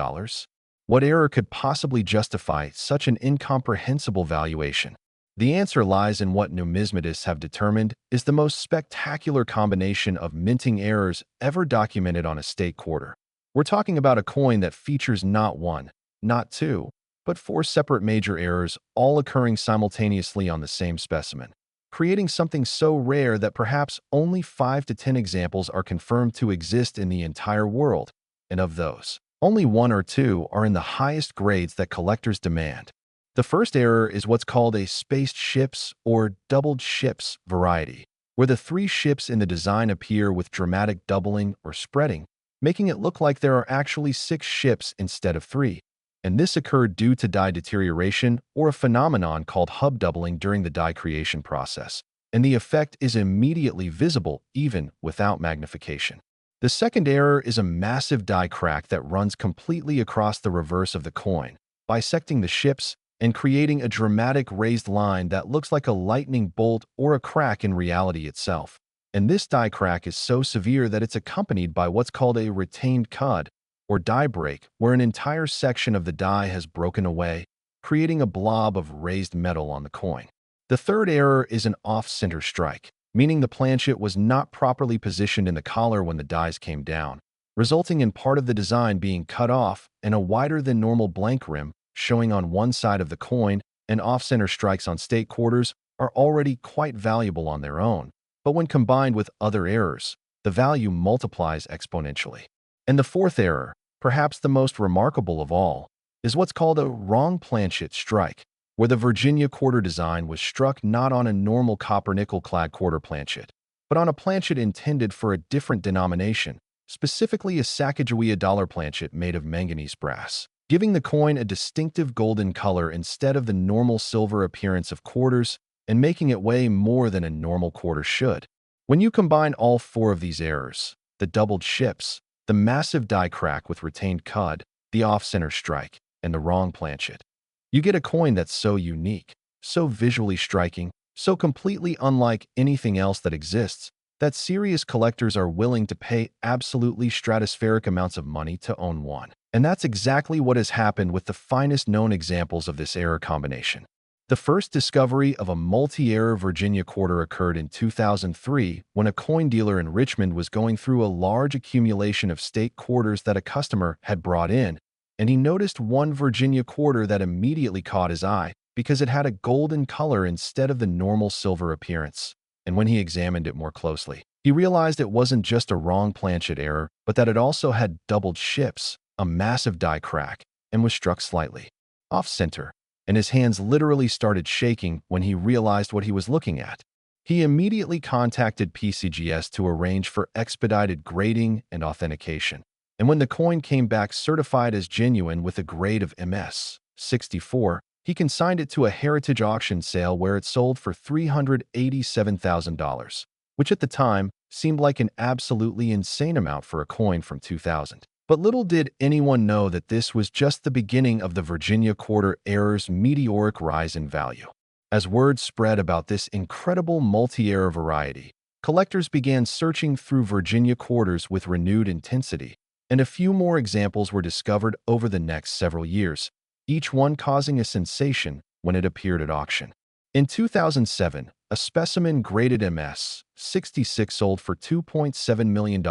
What error could possibly justify such an incomprehensible valuation? The answer lies in what numismatists have determined is the most spectacular combination of minting errors ever documented on a state quarter. We're talking about a coin that features not one, not two, but four separate major errors all occurring simultaneously on the same specimen, creating something so rare that perhaps only 5 to 10 examples are confirmed to exist in the entire world, and of those, only 1 or 2 are in the highest grades that collectors demand. The first error is what's called a spaced ships or doubled ships variety, where the 3 ships in the design appear with dramatic doubling or spreading, making it look like there are actually 6 ships instead of 3. And this occurred due to die deterioration or a phenomenon called hub doubling during the die creation process, and the effect is immediately visible even without magnification. The second error is a massive die crack that runs completely across the reverse of the coin, bisecting the ships and creating a dramatic raised line that looks like a lightning bolt or a crack in reality itself. And this die crack is so severe that it's accompanied by what's called a retained cud, or die break, where an entire section of the die has broken away, creating a blob of raised metal on the coin. The third error is an off-center strike, meaning the planchet was not properly positioned in the collar when the dies came down, resulting in part of the design being cut off and a wider than normal blank rim showing on one side of the coin. And off-center strikes on state quarters are already quite valuable on their own, but when combined with other errors, the value multiplies exponentially. And the fourth error, perhaps the most remarkable of all, is what's called a wrong planchet strike, where the Virginia quarter design was struck not on a normal copper-nickel-clad quarter planchet, but on a planchet intended for a different denomination, specifically a Sacagawea dollar planchet made of manganese brass, giving the coin a distinctive golden color instead of the normal silver appearance of quarters and making it weigh more than a normal quarter should. When you combine all four of these errors, the doubled ships, the massive die crack with retained cud, the off-center strike, and the wrong planchet, you get a coin that's so unique, so visually striking, so completely unlike anything else that exists, that serious collectors are willing to pay absolutely stratospheric amounts of money to own one. And that's exactly what has happened with the finest known examples of this error combination. The first discovery of a multi-error Virginia quarter occurred in 2003 when a coin dealer in Richmond was going through a large accumulation of state quarters that a customer had brought in, and he noticed one Virginia quarter that immediately caught his eye because it had a golden color instead of the normal silver appearance. And when he examined it more closely, he realized it wasn't just a wrong planchet error, but that it also had doubled ships, a massive die crack, and was struck slightly off-center, and his hands literally started shaking when he realized what he was looking at. He immediately contacted PCGS to arrange for expedited grading and authentication. And when the coin came back certified as genuine with a grade of MS 64, he consigned it to a heritage auction sale where it sold for $387,000, which at the time seemed like an absolutely insane amount for a coin from 2000. But little did anyone know that this was just the beginning of the Virginia quarter error's meteoric rise in value. As word spread about this incredible multi-error variety, collectors began searching through Virginia quarters with renewed intensity, and a few more examples were discovered over the next several years, each one causing a sensation when it appeared at auction. In 2007, a specimen graded MS 66 sold for $2.7 million,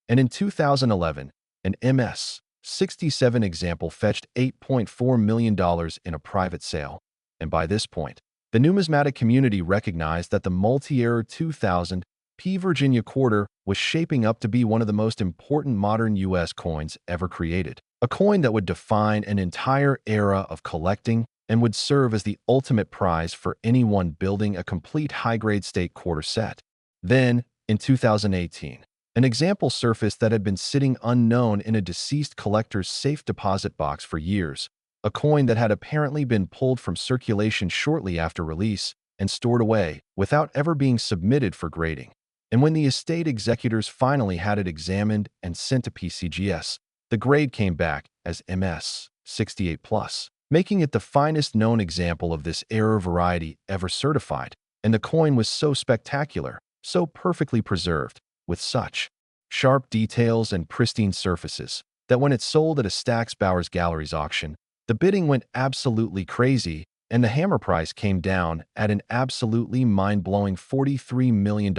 and in 2011, an MS 67 example fetched $8.4 million in a private sale. And by this point, the numismatic community recognized that the multi-error 2000 P Virginia quarter was shaping up to be one of the most important modern U.S. coins ever created. A coin that would define an entire era of collecting and would serve as the ultimate prize for anyone building a complete high-grade state quarter set. Then, in 2018, an example surfaced that had been sitting unknown in a deceased collector's safe deposit box for years, a coin that had apparently been pulled from circulation shortly after release and stored away without ever being submitted for grading. And when the estate executors finally had it examined and sent to PCGS, the grade came back as MS 68+, making it the finest known example of this error variety ever certified. And the coin was so spectacular, so perfectly preserved, with such sharp details and pristine surfaces, that when it sold at a Stack's Bowers Galleries auction, the bidding went absolutely crazy, and the hammer price came down at an absolutely mind-blowing $43 million,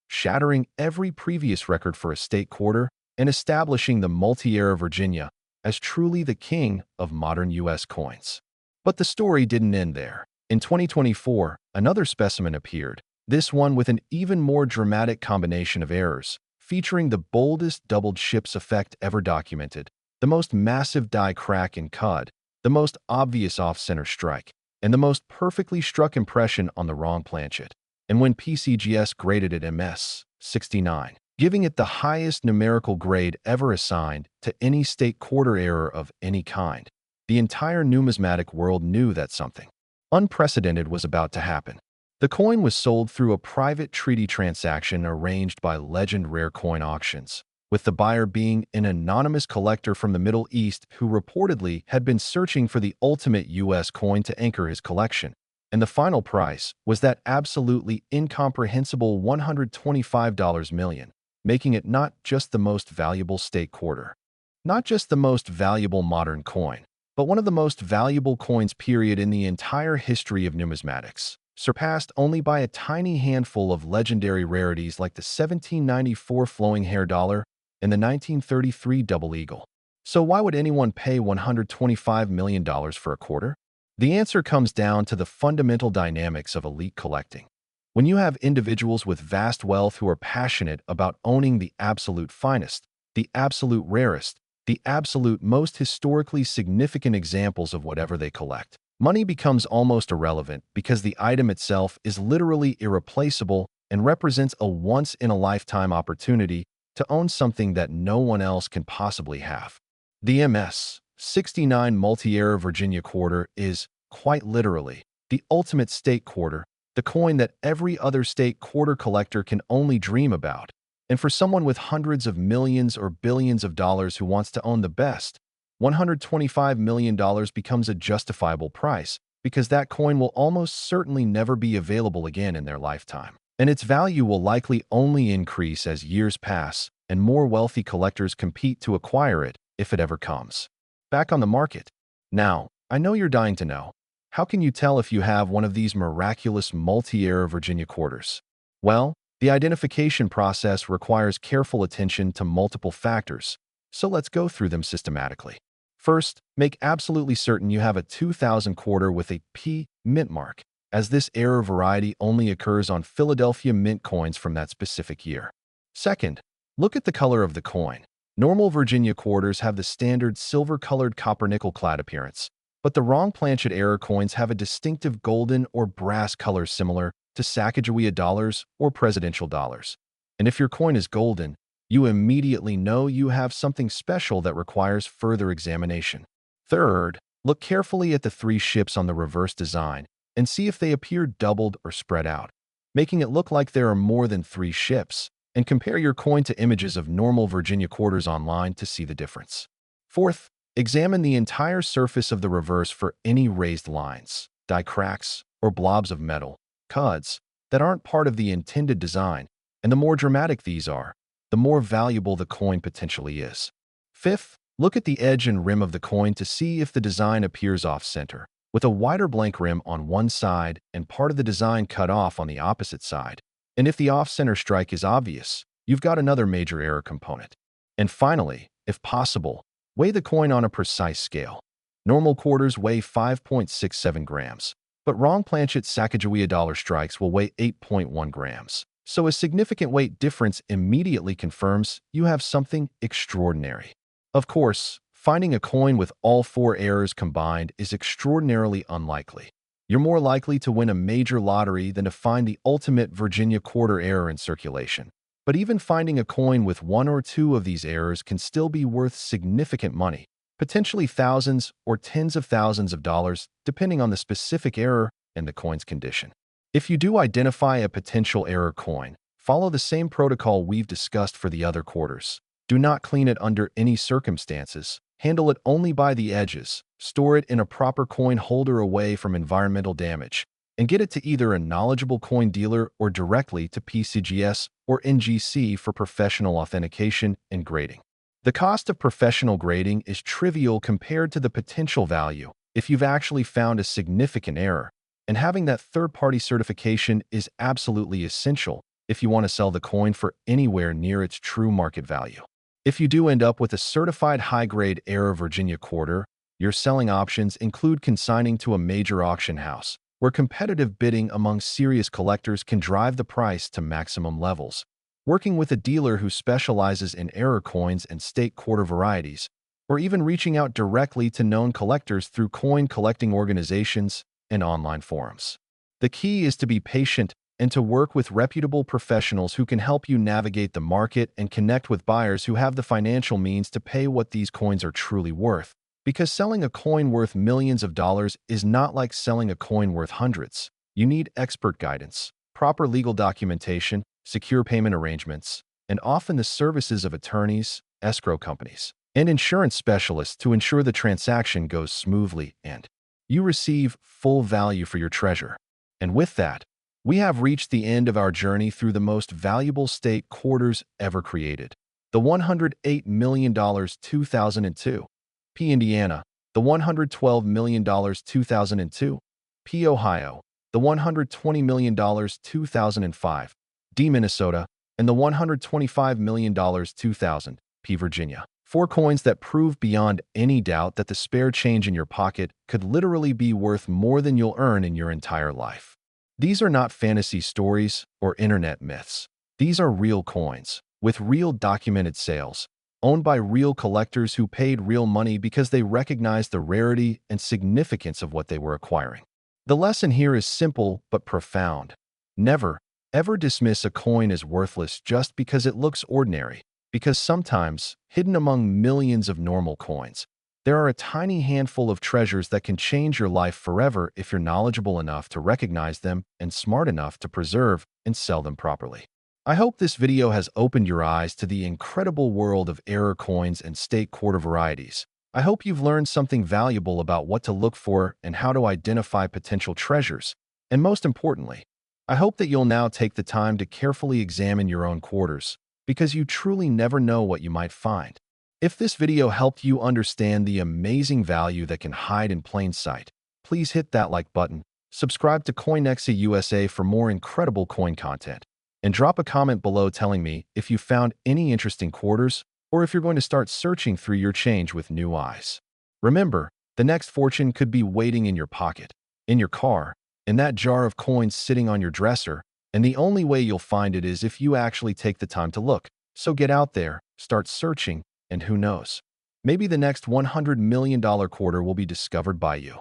shattering every previous record for a state quarter and establishing the multi-era Virginia as truly the king of modern U.S. coins. But the story didn't end there. In 2024, another specimen appeared, this one with an even more dramatic combination of errors, featuring the boldest doubled ships effect ever documented, the most massive die crack in cud, the most obvious off-center strike, and the most perfectly struck impression on the wrong planchet. And when PCGS graded it MS 69, giving it the highest numerical grade ever assigned to any state quarter error of any kind, the entire numismatic world knew that something unprecedented was about to happen. The coin was sold through a private treaty transaction arranged by Legend Rare Coin Auctions, with the buyer being an anonymous collector from the Middle East who reportedly had been searching for the ultimate US coin to anchor his collection. And the final price was that absolutely incomprehensible $125 million, making it not just the most valuable state quarter, not just the most valuable modern coin, but one of the most valuable coins period in the entire history of numismatics, surpassed only by a tiny handful of legendary rarities like the 1794 flowing hair dollar and the 1933 double eagle. So why would anyone pay $125 million for a quarter? The answer comes down to the fundamental dynamics of elite collecting. When you have individuals with vast wealth who are passionate about owning the absolute finest, the absolute rarest, the absolute most historically significant examples of whatever they collect, money becomes almost irrelevant because the item itself is literally irreplaceable and represents a once-in-a-lifetime opportunity to own something that no one else can possibly have. The MS 69 multi-era Virginia quarter is, quite literally, the ultimate state quarter, the coin that every other state quarter collector can only dream about. And for someone with hundreds of millions or billions of dollars who wants to own the best, $125 million becomes a justifiable price because that coin will almost certainly never be available again in their lifetime. And its value will likely only increase as years pass and more wealthy collectors compete to acquire it if it ever comes back on the market. Now, I know you're dying to know, how can you tell if you have one of these miraculous multi-era Virginia quarters? Well, the identification process requires careful attention to multiple factors, so let's go through them systematically. First, make absolutely certain you have a 2000 quarter with a P mint mark, as this era variety only occurs on Philadelphia mint coins from that specific year. Second, look at the color of the coin. Normal Virginia quarters have the standard silver-colored copper-nickel clad appearance, but the wrong planchet era coins have a distinctive golden or brass color similar to Sacagawea dollars or presidential dollars. And if your coin is golden, you immediately know you have something special that requires further examination. Third, look carefully at the three ships on the reverse design and see if they appear doubled or spread out, making it look like there are more than three ships, and compare your coin to images of normal Virginia quarters online to see the difference. Fourth, examine the entire surface of the reverse for any raised lines, die cracks, or blobs of metal, cuds, that aren't part of the intended design, and the more dramatic these are, the more valuable the coin potentially is. Fifth, look at the edge and rim of the coin to see if the design appears off-center, with a wider blank rim on one side and part of the design cut off on the opposite side. And if the off-center strike is obvious, you've got another major error component. And finally, if possible, weigh the coin on a precise scale. Normal quarters weigh 5.67 grams, but wrong planchet Sacagawea dollar strikes will weigh 8.1 grams. So a significant weight difference immediately confirms you have something extraordinary. Of course, finding a coin with all four errors combined is extraordinarily unlikely. You're more likely to win a major lottery than to find the ultimate Virginia quarter error in circulation. But even finding a coin with one or two of these errors can still be worth significant money, potentially thousands or tens of thousands of dollars, depending on the specific error and the coin's condition. If you do identify a potential error coin, follow the same protocol we've discussed for the other quarters. Do not clean it under any circumstances. Handle it only by the edges. Store it in a proper coin holder away from environmental damage, and get it to either a knowledgeable coin dealer or directly to PCGS or NGC for professional authentication and grading. The cost of professional grading is trivial compared to the potential value if you've actually found a significant error, and having that third-party certification is absolutely essential if you want to sell the coin for anywhere near its true market value. If you do end up with a certified high-grade era Virginia quarter, your selling options include consigning to a major auction house, where competitive bidding among serious collectors can drive the price to maximum levels, working with a dealer who specializes in error coins and state quarter varieties, or even reaching out directly to known collectors through coin collecting organizations and online forums. The key is to be patient and to work with reputable professionals who can help you navigate the market and connect with buyers who have the financial means to pay what these coins are truly worth. Because selling a coin worth millions of dollars is not like selling a coin worth hundreds. You need expert guidance, proper legal documentation, secure payment arrangements, and often the services of attorneys, escrow companies, and insurance specialists to ensure the transaction goes smoothly and you receive full value for your treasure. And with that, we have reached the end of our journey through the most valuable state quarters ever created. The $108 million 2002, P. Indiana, the $112 million 2002, P. Ohio, the $120 million 2005, D. Minnesota, and the $125 million 2000, P. Virginia. Four coins that prove beyond any doubt that the spare change in your pocket could literally be worth more than you'll earn in your entire life. These are not fantasy stories or internet myths. These are real coins, with real documented sales, owned by real collectors who paid real money because they recognized the rarity and significance of what they were acquiring. The lesson here is simple but profound. Never, ever dismiss a coin as worthless just because it looks ordinary, because sometimes, hidden among millions of normal coins, there are a tiny handful of treasures that can change your life forever if you're knowledgeable enough to recognize them and smart enough to preserve and sell them properly. I hope this video has opened your eyes to the incredible world of error coins and state quarter varieties. I hope you've learned something valuable about what to look for and how to identify potential treasures. And most importantly, I hope that you'll now take the time to carefully examine your own quarters, because you truly never know what you might find. If this video helped you understand the amazing value that can hide in plain sight, please hit that like button, subscribe to Coinexa USA for more incredible coin content, and drop a comment below telling me if you found any interesting quarters or if you're going to start searching through your change with new eyes. Remember, the next fortune could be waiting in your pocket, in your car, in that jar of coins sitting on your dresser, and the only way you'll find it is if you actually take the time to look. So get out there, start searching, and who knows? Maybe the next $100 million quarter will be discovered by you.